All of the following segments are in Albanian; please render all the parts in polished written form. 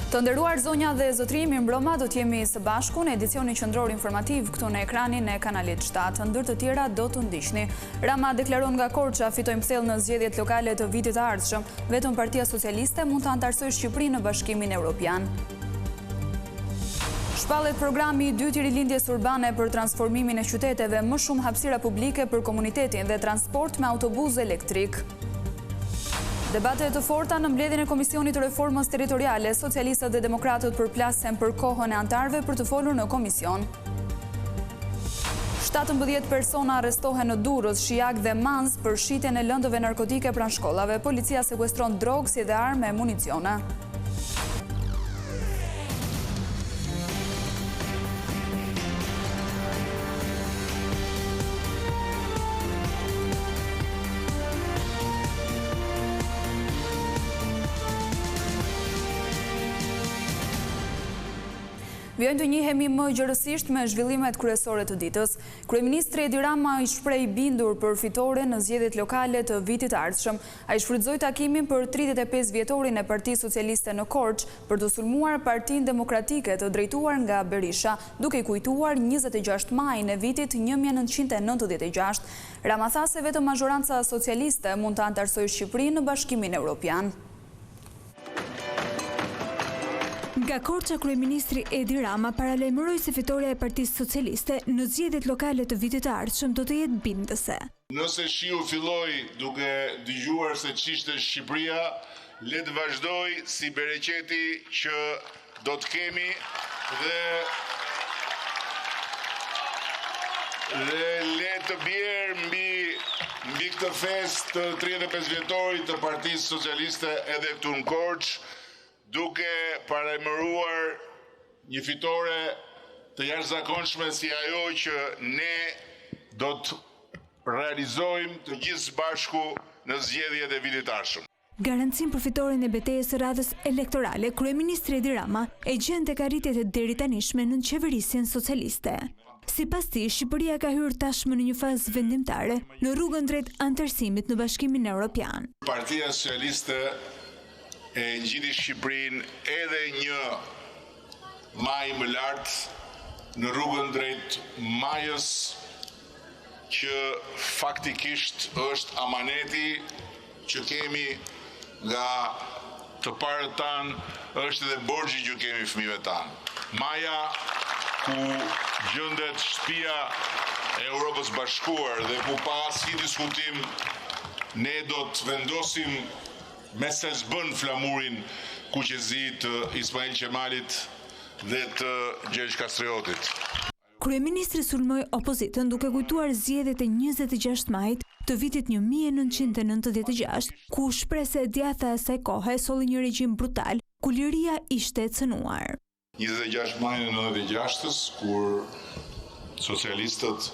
Të nderuar zonja dhe zotëri, mirëmbrëma, do t'jemi së bashku në edicionin qendror informativ këtu në ekranin e kanalit 7. Ndër të tjera do të ndiqni. Rama deklaron nga Korça fitojmë thellë në zgjedhjet lokale të vitit të ardhshëm. Vetëm Partia Socialiste mund të anëtarësojë Shqipërinë në Bashkimin Evropian. Shpallet programi i dytë i rilindjes urbane për transformimin e qyteteve, më shumë hapësira publike për komunitetin dhe transport me autobus elektrik. Debate të forta në mbledhjen e Komisionit të Reformës Territoriale, socialistët dhe demokratët përplasen për kohën e anëtarëve për të folur në komision. 17 persona arrestohen në Durrës, Shijak dhe Manz për shitjen e lëndëve narkotike pranë shkollave. Policia sekuestron drogë si dhe armë e municione. Vjojnë të njihemi më gjërësisht me zhvillimet kryesore të ditës. Kryeministri Edi Rama i shpreh bindur për fitore në zgjedhjet lokale të vitit të ardhshëm. Ai shfrytëzoi takimin për 35 vjetorin e Partisë Socialiste në Korçë për të sulmuar Partinë Demokratike të drejtuar nga Berisha, duke i kujtuar 26 majin e vitit 1996. Rama tha se vetëm mazhoranca socialiste mund të anëtarësojë Shqipërinë në Bashkimin Evropian. Nga Korça, kryeministri Edi Rama paralajmëroi se fitoria e Partisë Socialiste në zgjedhjet lokale të vitit të ardhshëm do të jetë bindëse. Nëse shiu filloi duke dëgjuar se ç'ishte Shqipëria, le të vazhdoj si bereqeti që do të kemi dhe le të bjerë mbi këtë festë të 35 vjetorit të Partisë Socialiste edhe këtu në Korçë, duke paralajmëruar një fitore të jashtëzakonshme si ajo që ne do të realizojmë të gjithë së bashku në zgjedhjet e vitit të ardhshëm. Garancin për fitoren e betejës së radhës elektorale, kryeministri Edi Rama e gjen tek arritjet e deritanishme në qeverisjen socialiste. Sipas tij, Shqipëria ka hyrë tashmë në një fazë vendimtare në rrugën drejt anëtarësimit në Bashkimin Evropian. Partia Socialiste e ngjiti Shqipërinë edhe një maj më lartë në rrugën drejt majës që faktikisht është amaneti që kemi nga të parët tanë, është edhe borxhi që kemi fëmijëve tanë. Maja ku gjendet shtëpia e Europës Bashkuar dhe ku pa asnjë diskutim ne do të vendosim me se zbën flamurin kuqezi të Ismail Qemalit dhe të Gjergj Kastriotit. Kryeministri sulmoi opozitën duke kujtuar zgjedhjet e 26 majit të vitit 1996, ku shpreh se djatha e asaj kohe solli një regjim brutal, ku liria ishte e cënuar. 26 majin e 96-s, kur socialistët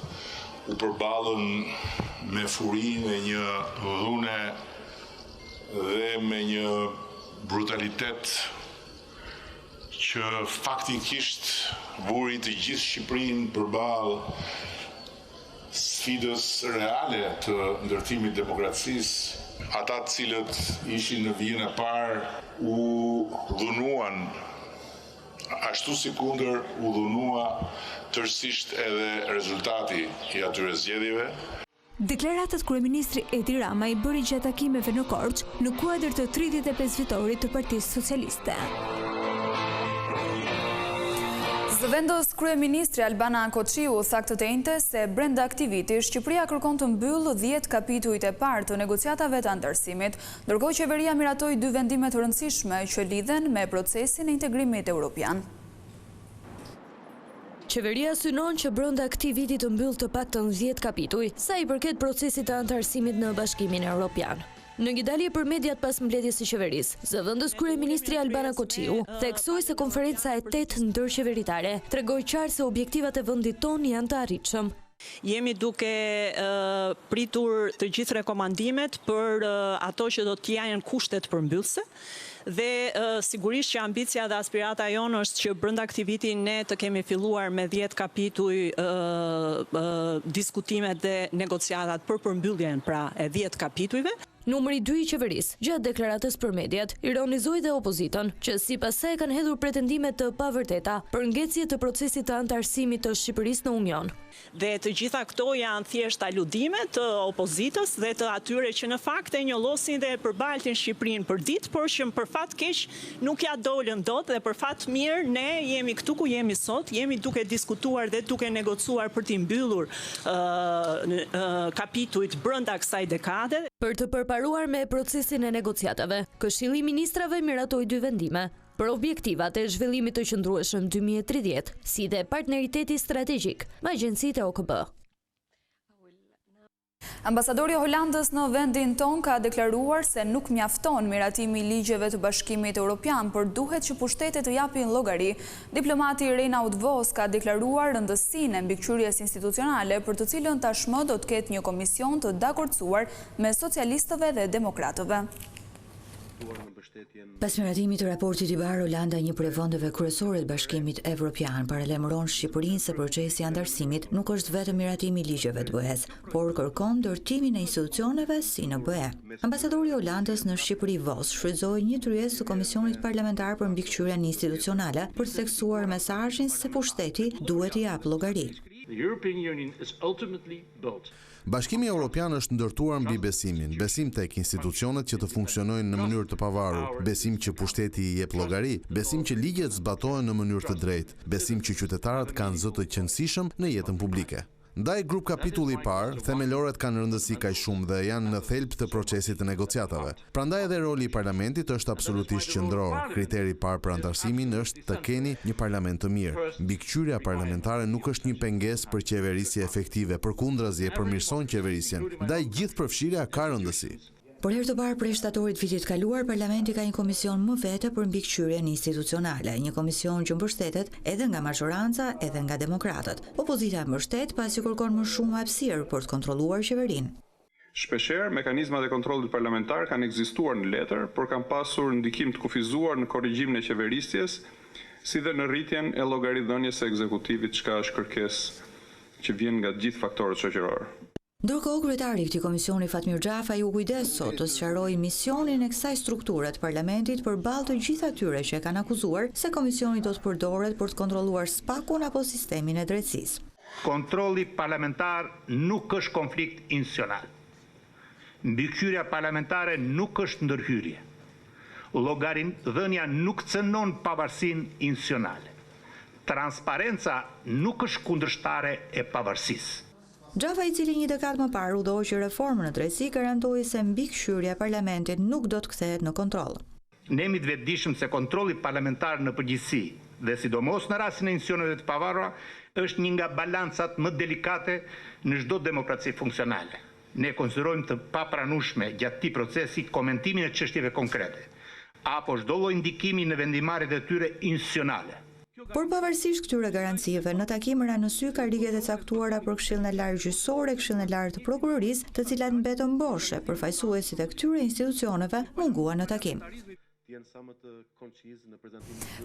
u përballën me furinë e një dhune dhe me një brutalitet që faktikisht vuri të gjithë Shqipërinë përballë sfidës reale të ndërtimit demokracisë. Ata të cilët ishin në vijën e parë u dhunuan, ashtu si kundër u dhunua tërësisht edhe rezultati i atyre zgjedhjeve. Deklaratat kryeministri Edi Rama i bëri gjatë takimeve në Korçë në kuadër të 35 vjetorit të Partisë Socialiste. Zëvendës kryeministri Albana Koçiu tha këtë të njëjtë se brenda këtij viti Shqipëria kërkon të mbyllë 10 kapitujt e parë të negociatave të anëtarësimit, ndërkohë qeveria miratoi 2 vendime të rëndësishme që lidhen me procesin e integrimit evropian. Qeveria synon që brenda këtij viti të mbyllë të paktën 10 kapituj sa i përket procesit të anëtarësimit në Bashkimin Evropian. Në një dalje për mediat pas mbledhjes së qeverisë, zëvendës kryeministri Albana Koçiu theksoi se konferenca e 8 ndërqeveritare tregoi qartë se objektivat e vendit tonë janë të arritshëm. Jemi duke pritur të gjithë rekomandimet për ato që do të janë kushtet përmbyllëse dhe sigurisht që ambicia dhe aspirata jonë është që brenda këtij viti ne të kemi filluar me 10 kapituj diskutimet dhe negociatat për përmbylljen pra e 10 kapitujve. Numri 2 i qeverisë, gjatë deklaratës për mediat, ironizoi dhe opozitën, që sipas saj kanë hedhur pretendime të pavërteta për ngecje të procesit të antarësimit të Shqipërisë në Union. Dhe të gjitha këto janë thjesht aludime të opozitës dhe të atyre që në fakt e njollosin dhe përbaltin Shqipërinë për ditë, por që për fat keq nuk ja dolën dot dhe për fat mirë ne jemi këtu ku jemi sot, jemi duke diskutuar dhe duke negocuar për t'i mbyllur kapitujt brenda kësaj dekade. Për të përparuar me procesin e negociatave, Këshilli i Ministrave miratoi 2 vendime për objektivat e zhvillimit të qëndrueshëm 2030, si dhe partneriteti strategjik me agjencitë e OKB. Ambasadori i Holandës në vendin ton ka deklaruar se nuk mjafton miratimi i ligjeve të Bashkimit Evropian, por duhet që pushtetet të japin llogari. Diplomati Reinout Vos ka deklaruar rëndësinë e mbikëqyrjes institucionale, për të cilën tashmë do të ketë një komision të dakordsuar me socialistëve dhe demokratëve. Pas miratimit të raportit i bar, Holanda, një prej vendeve kryesore të Bashkimit Evropian, paralajmëron Shqipërinë se procesi i antarësimit nuk është vetëm miratimi i ligjeve të BE-s, por kërkon ndërtimin e institucioneve si në BE. Ambasadori i Holandës në Shqipëri Vos shfrytëzoi një tryezë të Komisionit Parlamentar për mbikëqyrjen institucionale për të theksuar mesazhin se pushteti duhet i jap llogari. Bashkimi Evropian është ndërtuar mbi besimin, besim tek institucionet që të funksionojnë në mënyrë të pavarur, besim që pushteti i jep llogari, besim që ligjet zbatohen në mënyrë të drejtë, besim që qytetarët kanë zë të qëndësishëm në jetën publike. Ndaj grup kapitulli i parë, themelorët kanë rëndësi kaq shumë dhe janë në thelb të procesit të negociatave. Prandaj edhe roli i parlamentit është absolutisht qendror. Kriteri i parë për antarësimin është të keni një parlament të mirë. Mbikëqyrja parlamentare nuk është një pengesë për qeverisje efektive, përkundrazi e përmirëson qeverisjen. Ndaj gjithë përfshirja ka rëndësi. Por herë të parë prej shtatorit vitit kaluar, parlamenti ka një komision më vete për mbikëqyrjen institucionale, një komision që mbështetet edhe nga majoranca edhe nga demokratët. Opozita mbështet pasi kërkon më shumë hapësirë për të kontrolluar qeverinë. Shpeshherë, mekanizmat e kontrollit parlamentar kanë ekzistuar në letër, por kanë pasur ndikim të kufizuar në korrigjimin e qeverisjes, si dhe në rritjen e llogaridhënies së ekzekutivit, çka është kërkesë që vjen nga të gjithë faktorët shoqëror. Ndërkohë, kryetari i këtij komisioni Fatmir Xhafaj u kujdes sot të sqarojë misionin e kësaj strukture të parlamentit përballë të gjithë atyre që e kanë akuzuar se komisioni do të përdoret për të kontrolluar SPAK-un apo sistemin e drejtësisë. Kontrolli parlamentar nuk është konflikt institucional. Mbikëqyrja parlamentare nuk është ndërhyrje. Llogaridhënia nuk cënon pavarësinë institucionale. Transparenca nuk është kundërshtare e pavarësisë. Xhafa, i cili një dekadë më parë udhëhoi që reformën në drejtësi garantoi se mbikëqyrja e parlamentit nuk do të kthehet në kontroll. Ne jemi të vetëdijshëm se kontrolli parlamentar në përgjithësi dhe sidomos në rastin e institucioneve të pavarura është një nga balancat më delikate në çdo demokraci funksionale. Ne konsiderojmë të papranueshme gjatë këtij procesi komentimin e çështjeve konkrete apo çdo lloj ndikimi në vendimarrjet e tyre institucionale. Por pavarësisht këtyre garancive, në takim ra në sy karriget e caktuara për Këshillin e Lartë Gjyqësor e Këshillin e Lartë të Prokurorisë, të cilat mbetën boshe, përfaqësuesit e këtyre institucioneve munguan në takim.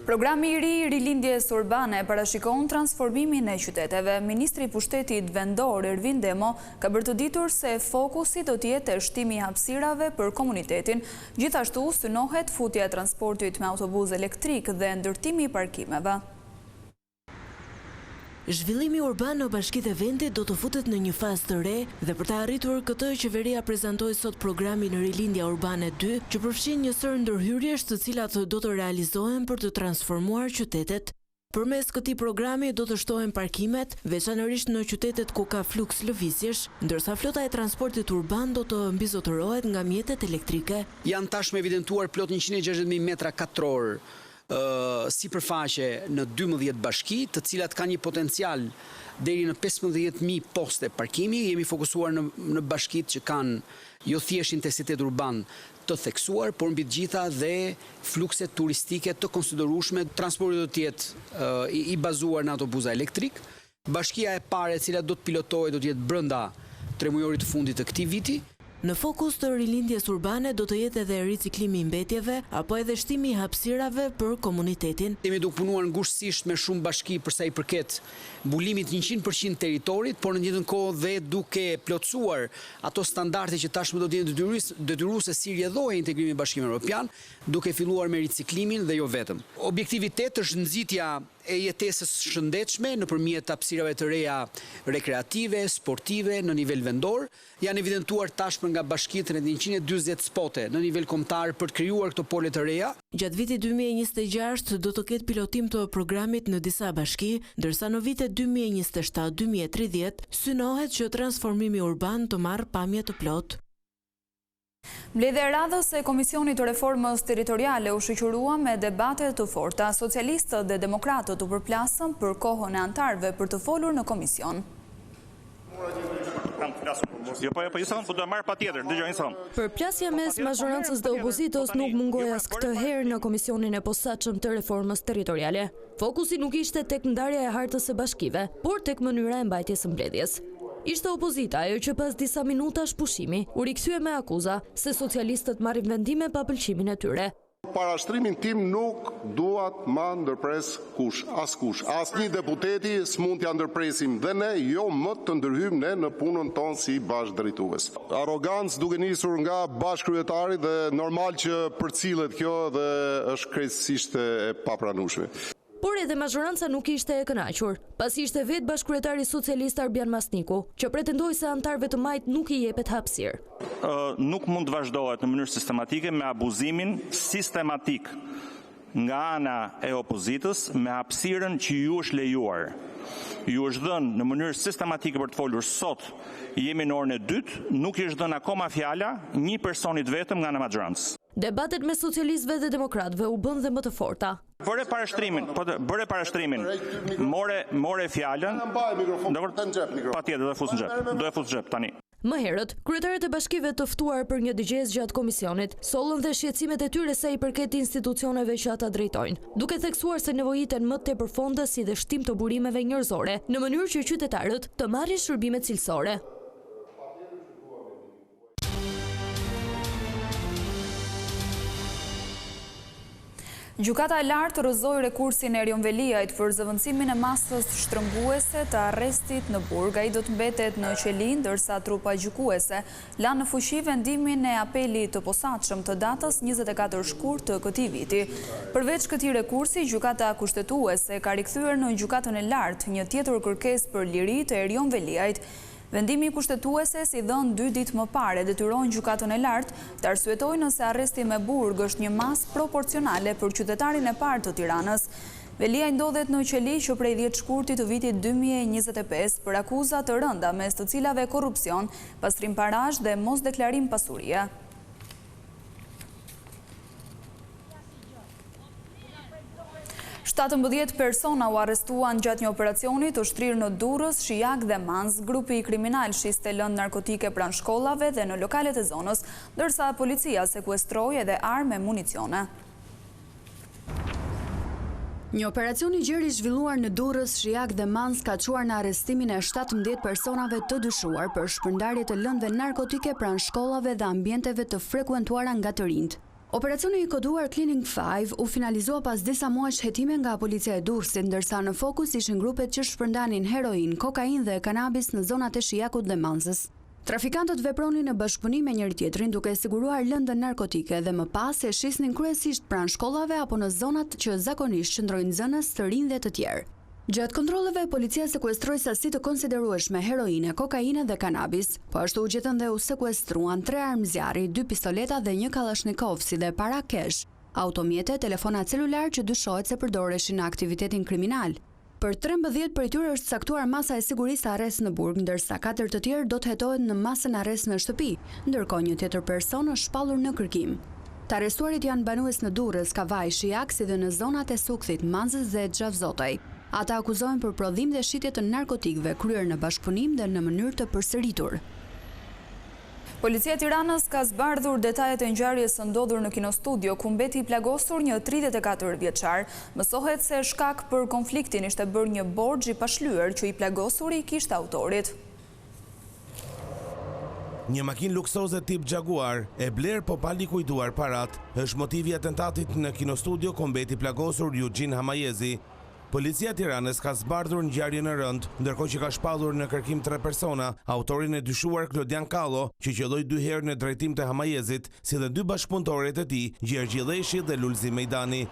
Programi i ri i rilindjes urbane parashikon transformimin e qyteteve. Ministri i Pushtetit vendor Ervin Demo ka bërë të ditur se fokusi do të jetë shtimi i hapësirave për komunitetin, gjithashtu synohet futja e transportit me autobus elektrik dhe ndërtimi i parkimeve. Zhvillimi urban në bashkitë e vendit do të futet në një fazë të re dhe për të arritur këtë, qeveria prezantoi sot programin Rilindja Urbane 2, që përfshin një sër ndërhyrjesh të cilat do të realizohen për të transformuar qytetet. Përmes këtij programi do të shtohen parkimet, veçanërisht në qytetet ku ka fluks lëvizjesh, ndërsa flota e transportit urban do të mbizotërohet nga mjetet elektrike. Janë tashmë evidentuar plot 160.000 metra katror sipërfaqe në 12 bashki, të cilat kanë një potencial deri në 15.000 poste parkimi. Jemi fokusuar në bashkitë që kanë jo thjesht intensitet urban të theksuar, por mbi të gjitha dhe flukse turistike të konsiderueshme. Transporti do të jetë i bazuar në autobusa elektrik. Bashkia e parë e cila do të pilotohet do të jetë brenda 3 mujorit të fundit të këtij viti. Në fokus të rilindjes urbane do të jetë edhe riciklimi i mbetjeve apo edhe shtimi i hapësirave për komunitetin. Kemi duke punuar ngushësisht me shumë bashki për sa i përket mbulimit 100% territorit, por në njëjtën kohë dhe duke plotësuar ato standarde që tashmë do të jenë detyruese si rrjedhoja e integrimit në Bashkimin Evropian, duke filluar me riciklimin dhe jo vetëm. Objektivitet është nxitja e jetesës shëndetshme nëpërmjet hapësirave të reja rekreative, sportive në nivel vendor. Janë evidentuar tashmë nga bashkitë rreth 140 spote në nivel kombëtar për të krijuar këto pole të reja. Gjatë vitit 2026 do të ketë pilotim të programit në disa bashki, ndërsa në vitet 2027-2030 synohet që transformimi urban të marrë pamje të plotë. Mbledhja e radhës e Komisionit të Reformës Territoriale u shoqërua me debate të forta. Socialistët dhe demokratët u përplasën për kohën e anëtarëve për të folur në komision. Përplasja mes mazhorancës dhe opozitës nuk mungoi as këtë herë në komisionin e posaçëm të reformës territoriale. Fokusi nuk ishte tek ndarja e hartës së bashkive, por tek mënyra e mbajtjes së mbledhjes. Ishte opozita ajo që pas disa minutash pushimi u rikthye me akuza se socialistët marrin vendime pa pëlqimin e tyre. Parashtrimin tim nuk duat ma ndërpres askush. Asnjë deputeti s'mund t'ja ndërpresim dhe ne jo më të ndërhyjmë ne në punën tonë si bashkëdrejtues. Arrogancë duke nisur nga bashkëkryetari dhe normal që përcillet kjo dhe është krejtësisht e papranueshme. Por edhe mazhoranca nuk ishte e kënaqur, pasi ishte vetë bashkëkryetari socialist Arbian Masniku, që pretendoi se antarëve të majt nuk i jepet hapësirë. Nuk mund të vazhdohet në mënyrë sistematike me abuzimin sistematik nga ana e opozitës me hapësirën që ju është lejuar. Ju është dhënë në mënyrë sistematike për të folur sot, jemi në orën e dytë, nuk i është dhënë akoma fjala një personit vetëm nga ana mazhorancës. Debatet me socialistëve dhe demokratëve u bën dhe më të forta. Bëre parashtrimin, more fjalën, patjetër do e fus në xhep tani. Më herët, kryetarët e bashkive të ftuar për një dëgjes gjatë komisionit sollën dhe shqetësimet e tyre sa i përket institucioneve që ata drejtojnë, duke theksuar se nevojiten më tepërfonda si dhe shtim të burimeve njerëzore, në mënyrë që qytetarët të marrin shërbime cilësore. Gjykata e lartë rrëzoi rekursin e Erion Veliajt për zëvendësimin e masës shtrënguese të arrestit në Burg. Ai do të mbetet në qeli, ndërsa trupa gjykuese la në fuqi vendimin e apelit të posaçëm të datës 24 shkurt të këtij viti. Përveç këtij rekursi, gjykata kushtetuese ka rikthyer në gjykatën e lartë një tjetër kërkesë për liri të Erion Veliajt. Vendimi kushtetuese si dhënë 2 ditë më parë detyron gjykatën e lartë të arsyetojë nëse arresti me burg është një masë proporcionale për qytetarin e parë të Tiranës. Veliaj ndodhet në qeli që prej 10 shkurtit të vitit 2025 për akuza të rënda mes të cilave korrupsion, pastrim parash dhe mos deklarim pasurie. Shtatën 17 persona u arrestuan gjatë një operacioni të ushtrirë në Durrës, Shijak dhe Manz. Grupi kriminal shiste lëndë narkotike pranë shkollave dhe në lokalet e zonës, ndërsa policia sekuestroi edhe armë e municione. Një operacion i gjerë i zhvilluar në Durrës, Shijak dhe Manz ka çuar në arrestimin e 17 personave të dyshuar për shpërndarje të lëndëve narkotike pranë shkollave dhe ambienteve të frekuentuara nga të rinjt. Operacioni i koduar Cleaning 5 u finalizua pas disa muajsh hetime nga policia e Durrësit, ndërsa në fokus ishin grupet që shpërndanin heroin, kokain dhe kanabis në zonat e Shijakut dhe Manzës. Trafikantët vepronin në bashkëpunim me njëri tjetrin duke siguruar lëndën narkotike dhe më pas e shisnin kryesisht pranë shkollave apo në zonat që zakonisht qëndrojnë zënës të rinj dhe të tjerë. Gjatë kontrolleve, policia sekuestroi sasi të konsiderueshme heroine, kokaine dhe kanabis, po ashtu u gjetën dhe u sekuestruan 3 armë zjarri, 2 pistoleta dhe 1 kalashnikov, si dhe para kesh, automjete, telefona celular që dyshohet se përdoreshin në aktivitetin kriminal. Për 13 prej tyre është caktuar masa e sigurisë arrest në Burg, ndërsa 4 të tjerë do të hetohen në masën arrest në shtëpi, ndërkohë një tjetër person është shpallur në kërkim. Të arrestuarit janë banues në Durrës, Kavaj, Shijak, si dhe në zonat e Sukthit, Manzës dhe Xhavzotaj. Ata akuzohen për prodhim dhe shitje të narkotikëve kryer në bashkëpunim dhe në mënyrë të përsëritur. Policia e Tiranës ka zbardhur detajet e ngjarjes së ndodhur në kinostudio, ku mbeti i plagosur një 34 vjeçar. Mësohet se shkak për konfliktin ishte bërë një borxh i pashlyer që i plagosuri kishte autorit. Një makinë luksoze tip Jaguar e bler po pa likuiduar parat është motivi i atentatit në kinostudio ku mbeti plagosur Eugene Hamayezi. Policia e Tiranës ka zbardhur ngjarje në rënd, ndërkohë që ka shpallur në kërkim 3 persona, autorin e dyshuar Klodian Kallo, që qelloi 2 herë në drejtim të Hamayezit, si dhe 2 bashkëpunëtorët e tij, Gjergji Dheshi dhe Lulzi Mejdani.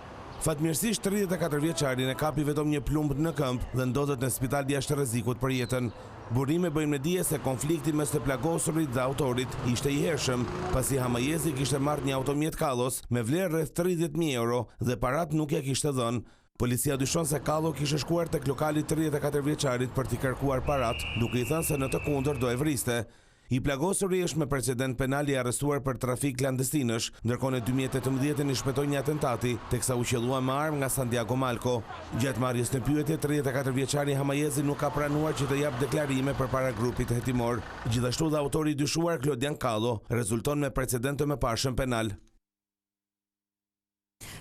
Fatmirësisht 34 vjeçarin e kapi vetëm një plumb në këmbë dhe ndodhet në spital jashtë rrezikut për jetën. Burime bëjnë me dije se konflikti mes të plagosurit dhe autorit ishte i hershëm, pasi Hamayezi kishte marrë një automjet Kallos me vlerë rreth 30.000 euro dhe parat nuk ja kishte dhënë. Policia dyshon se Kallo kishte shkuar tek lokali 34 vjeçarit për t'i kërkuar parat, duke i thënë se në të kundër do e vriste. I plagosuri është me precedent penal i arrestuar për trafik klandestinësh, ndërkohë në 2018 i shpëtoi një atentati, teksa u qellua me armë nga Santiago Malco. Gjatë marrjes në pyetje, 34 vjeçari Hamayezi nuk ka pranuar që të jap deklarime përpara grupit hetimor. Gjithashtu dhe autori i dyshuar Klodian Kallo rezulton me precedent të mëparshëm penal.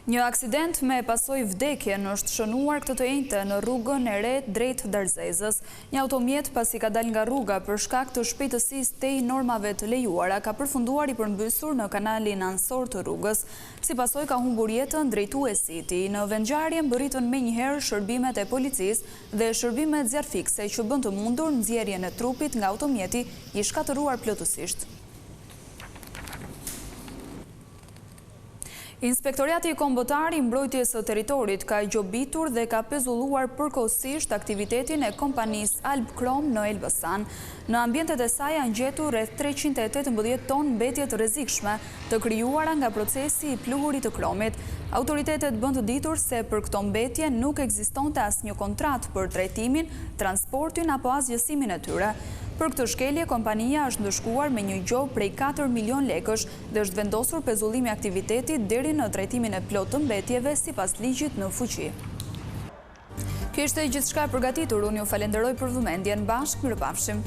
Një aksident me pasojë vdekjen është shënuar këtë të njëjtë në rrugën e re drejt Darzezës. Një automjet pasi ka dalë nga rruga për shkak të shpejtësisë tej normave të lejuara ka përfunduar i përmbysur në kanalin ansor të rrugës. Si pasojë ka humbur jetën drejtuesi i tij. Në vendngjarje mbërritën menjëherë shërbimet e policisë dhe shërbimet zjarfikse që bën të mundur nxjerrjen e trupit nga automjeti i shkatëruar plotësisht. Inspektoriati i Kombëtar i Mbrojtjes së Territorit ka gjobitur dhe ka pezulluar përkohësisht aktivitetin e kompanisë Alb Krom në Elbasan. Në ambientet e saj janë gjetur rreth 318 tonë mbetje të rrezikshme të krijuara nga procesi i pluhurit të kromit. Autoritetet bën të ditur se për këto mbetje nuk ekzistonte asnjë kontratë për trajtimin, transportin apo asgjësimin e tyre. Për këtë shkelje, kompania është ndëshkuar me një gjobë prej 4 milion lekësh dhe është vendosur pezullimi i aktivitetit deri në trajtimin e plotë të mbetjeve sipas ligjit në fuqi. Kjo ishte gjithçka e përgatitur. Unë ju falenderoj për vëmendjen. Bashkë mirëpafshim.